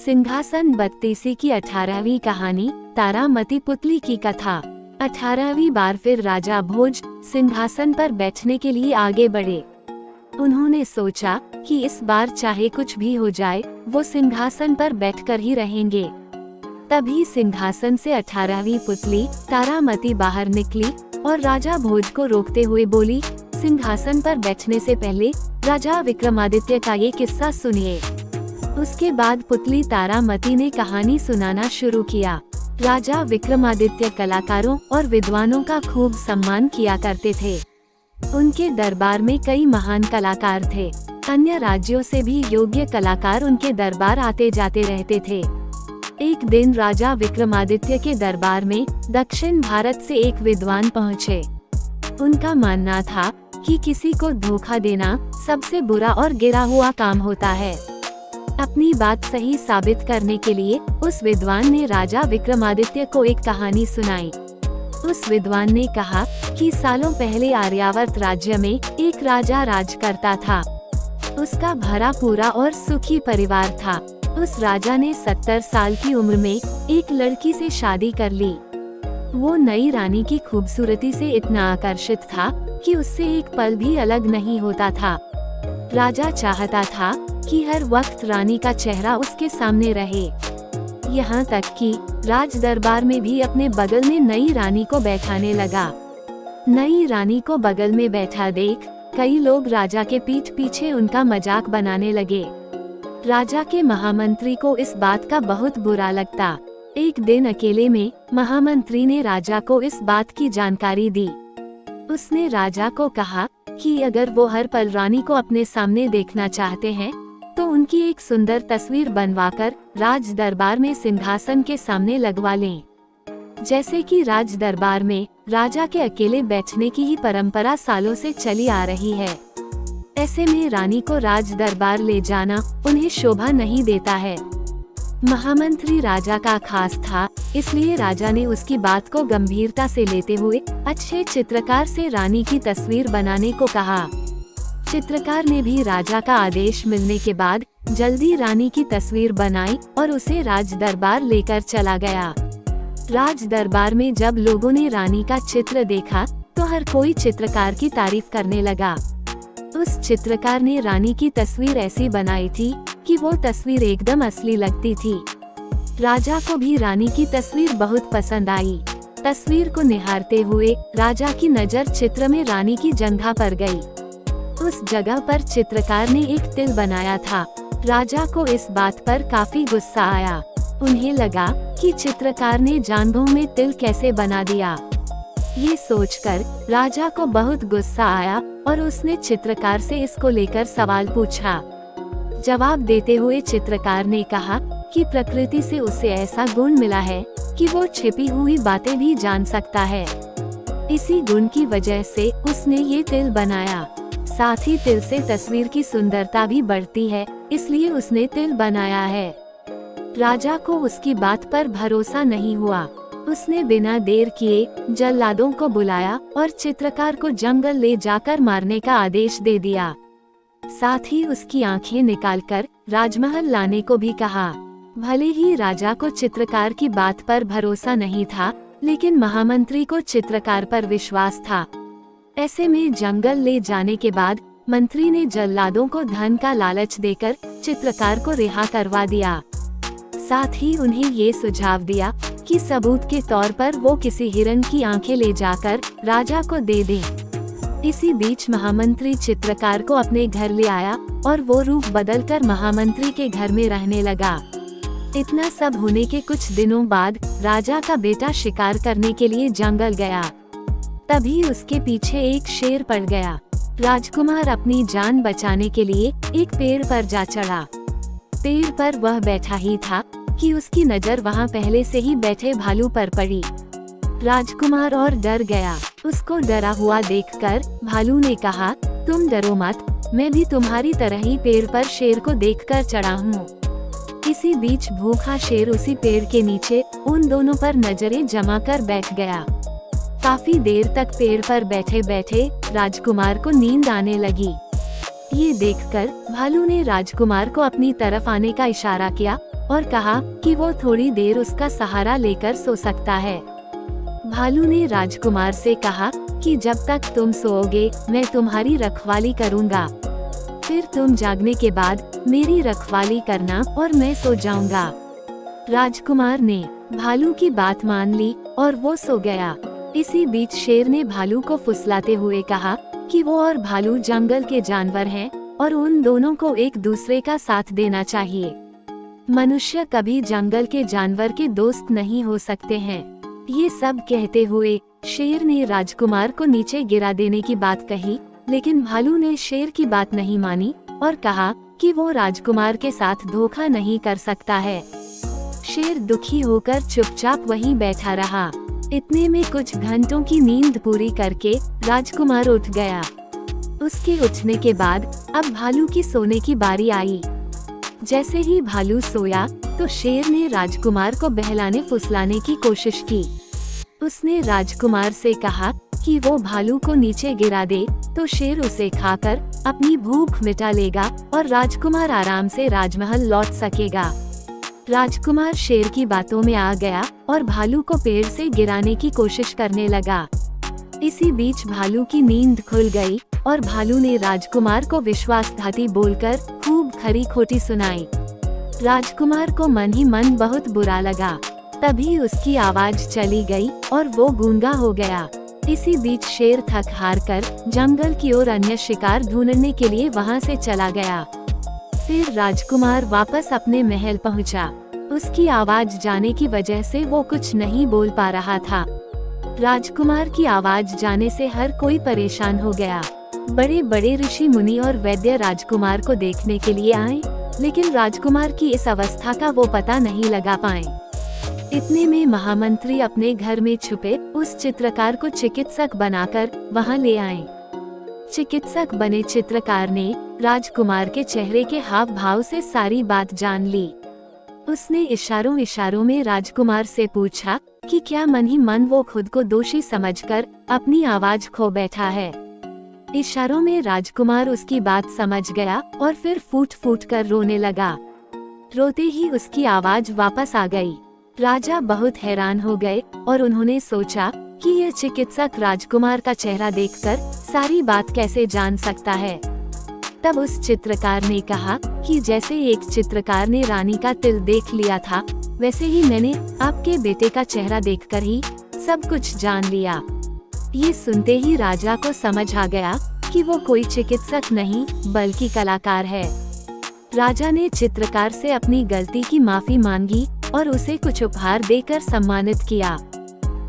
सिंहासन बत्तीसी की 18वीं कहानी, तारामती पुतली की कथा। 18वीं बार फिर राजा भोज सिंहासन पर बैठने के लिए आगे बढ़े। उन्होंने सोचा कि इस बार चाहे कुछ भी हो जाए, वो सिंहासन पर बैठकर ही रहेंगे। तभी सिंहासन से 18वीं पुतली तारामती बाहर निकली और राजा भोज को रोकते हुए बोली, सिंहासन पर बैठने से पहले राजा विक्रमादित्य का ये किस्सा सुनिए। उसके बाद पुतली तारामती ने कहानी सुनाना शुरू किया। राजा विक्रमादित्य कलाकारों और विद्वानों का खूब सम्मान किया करते थे। उनके दरबार में कई महान कलाकार थे। अन्य राज्यों से भी योग्य कलाकार उनके दरबार आते जाते रहते थे। एक दिन राजा विक्रमादित्य के दरबार में दक्षिण भारत से एक विद्वान पहुँचे। उनका मानना था कि किसी को धोखा देना सबसे बुरा और गिरा हुआ काम होता है। अपनी बात सही साबित करने के लिए उस विद्वान ने राजा विक्रमादित्य को एक कहानी सुनाई। उस विद्वान ने कहा कि सालों पहले आर्यावर्त राज्य में एक राजा राज करता था। उसका भरा पूरा और सुखी परिवार था। उस राजा ने 70 साल की उम्र में एक लड़की से शादी कर ली। वो नई रानी की खूबसूरती से इतना आकर्षित था कि उससे एक पल भी अलग नहीं होता था। राजा चाहता था कि हर वक्त रानी का चेहरा उसके सामने रहे। यहाँ तक कि राज दरबार में भी अपने बगल में नई रानी को बैठाने लगा। नई रानी को बगल में बैठा देख कई लोग राजा के पीठ पीछे उनका मजाक बनाने लगे। राजा के महामंत्री को इस बात का बहुत बुरा लगता। एक दिन अकेले में महामंत्री ने राजा को इस बात की जानकारी दी। उसने राजा को कहा कि अगर वो हर पल रानी को अपने सामने देखना चाहते हैं तो उनकी एक सुंदर तस्वीर बनवाकर राज दरबार में सिंहासन के सामने लगवा लें। जैसे कि राज दरबार में राजा के अकेले बैठने की ही परंपरा सालों से चली आ रही है। ऐसे में रानी को राज दरबार ले जाना उन्हें शोभा नहीं देता है। महामंत्री राजा का खास था, इसलिए राजा ने उसकी बात को गंभीरता से लेते हुए अच्छे चित्रकार से रानी की तस्वीर बनाने को कहा। चित्रकार ने भी राजा का आदेश मिलने के बाद जल्दी रानी की तस्वीर बनाई और उसे राज दरबार लेकर चला गया। राज दरबार में जब लोगों ने रानी का चित्र देखा तो हर कोई चित्रकार की तारीफ करने लगा। उस चित्रकार ने रानी की तस्वीर ऐसी बनाई थी कि वो तस्वीर एकदम असली लगती थी। राजा को भी रानी की तस्वीर बहुत पसंद आई। तस्वीर को निहारते हुए राजा की नजर चित्र में रानी की जगह पर गई। उस जगह पर चित्रकार ने एक तिल बनाया था। राजा को इस बात पर काफी गुस्सा आया। उन्हें लगा कि चित्रकार ने जानबूझ में तिल कैसे बना दिया। ये सोचकर राजा को बहुत गुस्सा आया और उसने चित्रकार से इसको लेकर सवाल पूछा। जवाब देते हुए चित्रकार ने कहा कि प्रकृति से उसे ऐसा गुण मिला है कि वो छिपी हुई बातें भी जान सकता है। इसी गुण की वजह से उसने ये तिल बनाया। साथ ही तिल से तस्वीर की सुंदरता भी बढ़ती है, इसलिए उसने तिल बनाया है। राजा को उसकी बात पर भरोसा नहीं हुआ। उसने बिना देर किए जल्लादों को बुलाया और चित्रकार को जंगल ले जाकर मारने का आदेश दे दिया। साथ ही उसकी आंखें निकालकर राजमहल लाने को भी कहा। भले ही राजा को चित्रकार की बात पर भरोसा नहीं था, लेकिन महामंत्री को चित्रकार पर विश्वास था। ऐसे में जंगल ले जाने के बाद मंत्री ने जल्लादों को धन का लालच देकर चित्रकार को रिहा करवा दिया। साथ ही उन्हें ये सुझाव दिया कि सबूत के तौर पर वो किसी हिरण की आंखें ले जाकर राजा को दे दें। इसी बीच महामंत्री चित्रकार को अपने घर ले आया और वो रूप बदलकर महामंत्री के घर में रहने लगा। इतना सब होने के कुछ दिनों बाद राजा का बेटा शिकार करने के लिए जंगल गया। तभी उसके पीछे एक शेर पड़ गया। राजकुमार अपनी जान बचाने के लिए एक पेड़ पर जा चढ़ा। पेड़ पर वह बैठा ही था कि उसकी नजर वहां पहले से ही बैठे भालू पर पड़ी। राजकुमार और डर गया। उसको डरा हुआ देखकर भालू ने कहा, तुम डरो मत, मैं भी तुम्हारी तरह ही पेड़ पर शेर को देखकर चढ़ा हूँ। इसी बीच भूखा शेर उसी पेड़ के नीचे उन दोनों पर नजरें जमा कर बैठ गया। काफी देर तक पेड़ पर बैठे बैठे राजकुमार को नींद आने लगी। ये देखकर भालू ने राजकुमार को अपनी तरफ आने का इशारा किया और कहा कि वो थोड़ी देर उसका सहारा लेकर सो सकता है। भालू ने राजकुमार से कहा कि जब तक तुम सोओगे मैं तुम्हारी रखवाली करूँगा, फिर तुम जागने के बाद मेरी रखवाली करना और मैं सो जाऊंगा। राजकुमार ने भालू की बात मान ली और वो सो गया। इसी बीच शेर ने भालू को फुसलाते हुए कहा कि वो और भालू जंगल के जानवर हैं और उन दोनों को एक दूसरे का साथ देना चाहिए। मनुष्य कभी जंगल के जानवर के दोस्त नहीं हो सकते हैं। ये सब कहते हुए शेर ने राजकुमार को नीचे गिरा देने की बात कही, लेकिन भालू ने शेर की बात नहीं मानी और कहा कि वो राजकुमार के साथ धोखा नहीं कर सकता है। शेर दुखी होकर चुपचाप वहीं बैठा रहा। इतने में कुछ घंटों की नींद पूरी करके राजकुमार उठ गया। उसके उठने के बाद अब भालू की सोने की बारी आई। जैसे ही भालू सोया तो शेर ने राजकुमार को बहलाने फुसलाने की कोशिश की। उसने राजकुमार से कहा कि वो भालू को नीचे गिरा दे तो शेर उसे खाकर अपनी भूख मिटा लेगा और राजकुमार आराम से राजमहल लौट सकेगा। राजकुमार शेर की बातों में आ गया और भालू को पेड़ से गिराने की कोशिश करने लगा। इसी बीच भालू की नींद खुल गई और भालू ने राजकुमार को विश्वासघाती बोलकर खूब खरी खोटी सुनाई। राजकुमार को मन ही मन बहुत बुरा लगा। तभी उसकी आवाज चली गई और वो गूंगा हो गया। इसी बीच शेर थक हार कर जंगल की ओर अन्य शिकार ढूंढने के लिए वहां से चला गया। फिर राजकुमार वापस अपने महल पहुंचा। उसकी आवाज जाने की वजह से वो कुछ नहीं बोल पा रहा था। राजकुमार की आवाज जाने से हर कोई परेशान हो गया। बड़े बड़े ऋषि मुनि और वैद्य राजकुमार को देखने के लिए आए, लेकिन राजकुमार की इस अवस्था का वो पता नहीं लगा पाए। इतने में महामंत्री अपने घर में छुपे उस चित्रकार को चिकित्सक बनाकर वहां ले आए। चिकित्सक बने चित्रकार ने राजकुमार के चेहरे के हाव भाव से सारी बात जान ली। उसने इशारों इशारों में राजकुमार से पूछा कि क्या मन ही मन वो खुद को दोषी समझकर अपनी आवाज खो बैठा है। इशारों में राजकुमार उसकी बात समझ गया और फिर फूट फूट कर रोने लगा। रोते ही उसकी आवाज वापस आ गई। राजा बहुत हैरान हो गए और उन्होंने सोचा कि यह चिकित्सक राजकुमार का चेहरा देखकर सारी बात कैसे जान सकता है। तब उस चित्रकार ने कहा कि जैसे एक चित्रकार ने रानी का तिल देख लिया था, वैसे ही मैंने आपके बेटे का चेहरा देखकर ही सब कुछ जान लिया। ये सुनते ही राजा को समझ आ गया कि वो कोई चिकित्सक नहीं बल्कि कलाकार है। राजा ने चित्रकार से अपनी गलती की माफी मांगी और उसे कुछ उपहार देकर सम्मानित किया।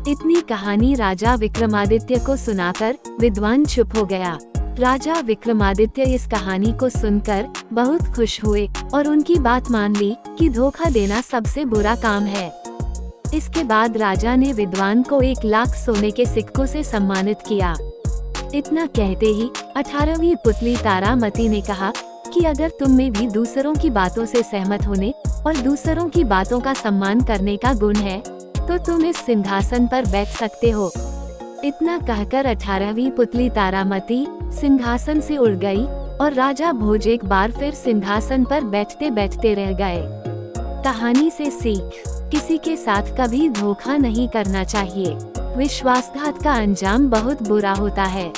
इतनी कहानी राजा विक्रमादित्य को सुनाकर विद्वान चुप हो गया। राजा विक्रमादित्य इस कहानी को सुनकर बहुत खुश हुए और उनकी बात मान ली कि धोखा देना सबसे बुरा काम है। इसके बाद राजा ने विद्वान को 1 लाख सोने के सिक्कों से सम्मानित किया। इतना कहते ही 18वीं पुतली तारामती ने कहा कि अगर तुम में भी दूसरों की बातों से सहमत होने और दूसरों की बातों का सम्मान करने का गुण है तो तुम इस सिंहासन पर बैठ सकते हो। इतना कहकर 18वीं पुतली तारामती सिंहासन से उड़ गई और राजा भोज एक बार फिर सिंहासन पर बैठते बैठते रह गए। कहानी से सीख, किसी के साथ कभी धोखा नहीं करना चाहिए। विश्वासघात का अंजाम बहुत बुरा होता है।